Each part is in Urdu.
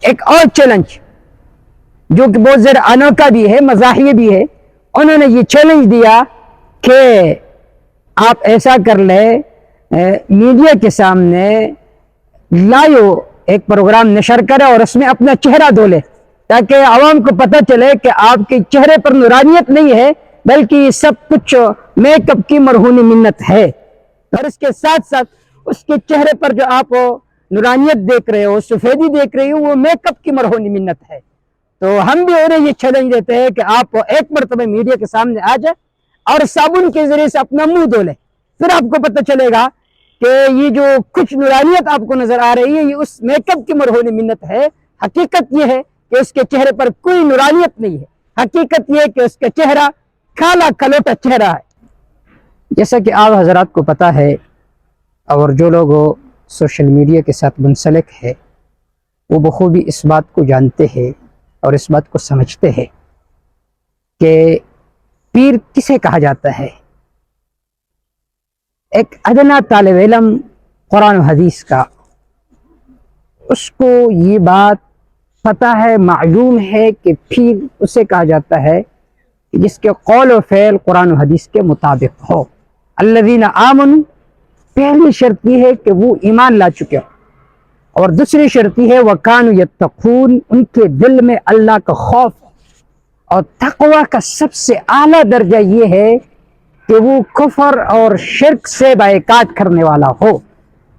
ایک اور چیلنج جو کہ بہت زیادہ انوکھا بھی ہے، مزاحیہ بھی ہے، انہوں نے یہ چیلنج دیا کہ آپ ایسا کر لیں، میڈیا کے سامنے لائیو ایک پروگرام نشر کرے اور اس میں اپنا چہرہ دھولے تاکہ عوام کو پتہ چلے کہ آپ کے چہرے پر نورانیت نہیں ہے بلکہ یہ سب کچھ میک اپ کی مرہونی منت ہے۔ اور اس کے ساتھ ساتھ اس کے چہرے پر جو آپ نورانیت دیکھ رہے ہو، سفیدی دیکھ رہے ہو، وہ میک اپ کی مرہونی منت ہے۔ تو ہم بھی انہیں یہ چیلنج دیتے ہیں کہ آپ ایک مرتبہ میڈیا کے سامنے آ جائے اور صابن کے ذریعے سے اپنا منہ دھو لیں، پھر آپ کو پتہ چلے گا کہ یہ جو کچھ نورانیت آپ کو نظر آ رہی ہے یہ اس میک اپ کی مرہونی منت ہے۔ حقیقت یہ ہے کہ اس کے چہرے پر کوئی نورانیت نہیں ہے، حقیقت یہ ہے کہ اس کا چہرہ کالا کلوٹا چہرہ ہے۔ جیسا کہ آپ حضرات کو پتہ ہے اور جو لوگ سوشل میڈیا کے ساتھ منسلک ہے وہ بخوبی اس بات کو جانتے ہیں اور اس بات کو سمجھتے ہیں کہ پیر کسے کہا جاتا ہے۔ ایک ادنا طالب علم قرآن و حدیث کا، اس کو یہ بات پتہ ہے، معلوم ہے کہ پیر اسے کہا جاتا ہے جس کے قول و فعل قرآن و حدیث کے مطابق ہو۔ الذین آمنوا، پہلی شرط یہ ہے کہ وہ ایمان لا چکے ہو، اور دوسری شرط یہ ہے وَكَانُوا يَتَّقُونَ، ان کے دل میں اللہ کا خوف ہو۔ اور تقوی کا سب سے اعلیٰ درجہ یہ ہے کہ وہ کفر اور شرک سے بائکاٹ کرنے والا ہو،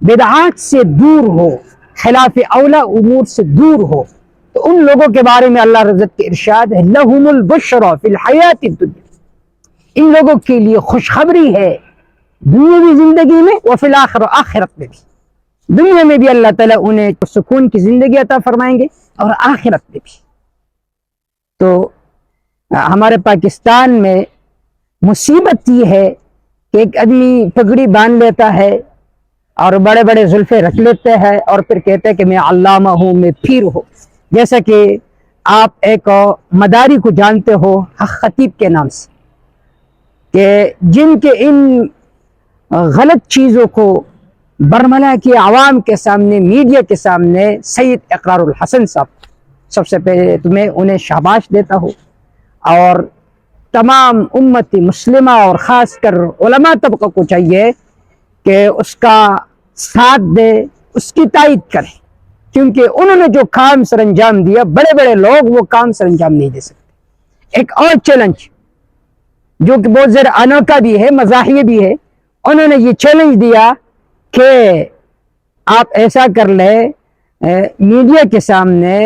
بدعات سے دور ہو، خلاف اولا امور سے دور ہو۔ تو ان لوگوں کے بارے میں اللہ رضا کے ارشاد ہے لَهُمُ الْبُشْرَى فِي الْحَيَاةِ الدُّنْيَا، ان لوگوں کے لیے خوشخبری ہے دنیاوی زندگی میں وفی الآخرہ، آخرت میں بھی۔ دنیا میں بھی اللہ تعالیٰ انہیں سکون کی زندگی عطا فرمائیں گے اور آخرت میں بھی۔ تو ہمارے پاکستان میں مصیبت یہ ہے کہ ایک آدمی پگڑی باندھ لیتا ہے اور بڑے بڑے زلفے رکھ لیتے ہیں اور پھر کہتے ہیں کہ میں علامہ ہوں، میں پیر ہوں۔ جیسا کہ آپ ایک مداری کو جانتے ہو حق خطیب کے نام سے، کہ جن کے ان غلط چیزوں کو برملا کی عوام کے سامنے، میڈیا کے سامنے سید اقرار الحسن صاحب، سب سے پہلے تو میں انہیں شاباش دیتا ہوں، اور تمام امتی مسلمہ اور خاص کر علماء طبقہ کو چاہیے کہ اس کا ساتھ دے، اس کی تائید کرے، کیونکہ انہوں نے جو کام سر انجام دیا بڑے بڑے لوگ وہ کام سر انجام نہیں دے سکتے۔ ایک اور چیلنج جو کہ بہت زیادہ انوکھا بھی ہے، مزاحیہ بھی ہے، انہوں نے یہ چیلنج دیا کہ آپ ایسا کر لیں، میڈیا کے سامنے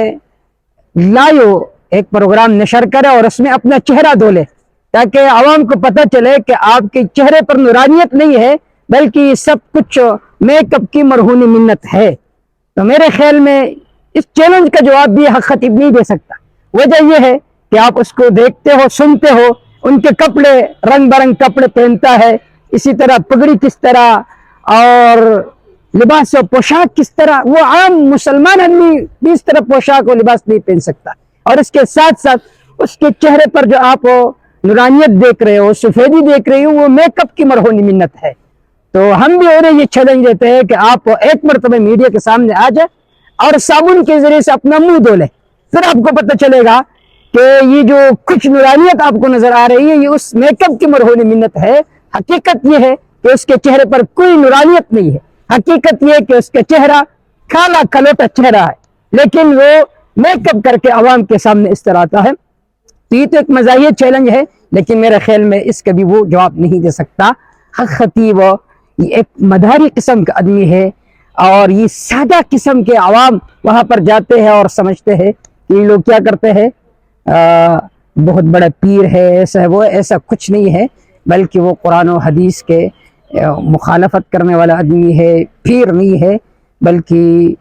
لائیو ایک پروگرام نشر کرے اور اس میں اپنا چہرہ دھولے تاکہ عوام کو پتہ چلے کہ آپ کے چہرے پر نورانیت نہیں ہے بلکہ یہ سب کچھ میک اپ کی مرہونی منت ہے۔ تو میرے خیال میں اس چیلنج کا جواب بھی حق خطیب نہیں دے سکتا۔ وجہ یہ ہے کہ آپ اس کو دیکھتے ہو، سنتے ہو، ان کے کپڑے رنگ برنگ کپڑے پہنتا ہے، اسی طرح پگڑی کس طرح اور لباس و پوشاک کس طرح، وہ عام مسلمان آدمی بھی اس طرح پوشاک و لباس نہیں پہن سکتا۔ اور اس کے ساتھ ساتھ اس کے چہرے پر جو آپ نورانیت دیکھ رہے ہو، سفیدی دیکھ رہے ہو، وہ میک اپ کی مرہونی منت ہے۔ تو ہم بھی انہیں یہ چیلنج دیتے ہیں کہ آپ ایک مرتبہ میڈیا کے سامنے آ جائے اور صابن کے ذریعے سے اپنا منہ دھو لیں، پھر آپ کو پتہ چلے گا کہ یہ جو کچھ نورانیت آپ کو نظر آ رہی ہے یہ اس میک اپ کی مرہونی منت ہے۔ حقیقت یہ ہے کہ اس کے چہرے پر کوئی نورانیت نہیں ہے، حقیقت یہ ہے کہ اس کا چہرہ کالا کلوٹا چہرہ ہے، لیکن وہ میک اپ کر کے عوام کے سامنے اس طرح آتا ہے۔ تو یہ تو ایک مزاحیہ چیلنج ہے، لیکن میرے خیال میں اس کا بھی وہ جواب نہیں دے سکتا۔ حق خطیب یہ ایک مداری قسم کا آدمی ہے اور یہ سادہ قسم کے عوام وہاں پر جاتے ہیں اور سمجھتے ہیں کہ یہ لوگ کیا کرتے ہیں، بہت بڑا پیر ہے، ایسا ہے، وہ ایسا کچھ نہیں ہے، بلکہ وہ قرآن و حدیث کے مخالفت کرنے والا آدمی ہے، پیر نہیں ہے، بلکہ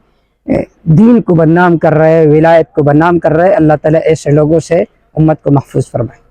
دین کو بدنام کر رہے، ولایت کو بدنام کر رہے۔ اللہ تعالیٰ ایسے لوگوں سے امت کو محفوظ فرمائے۔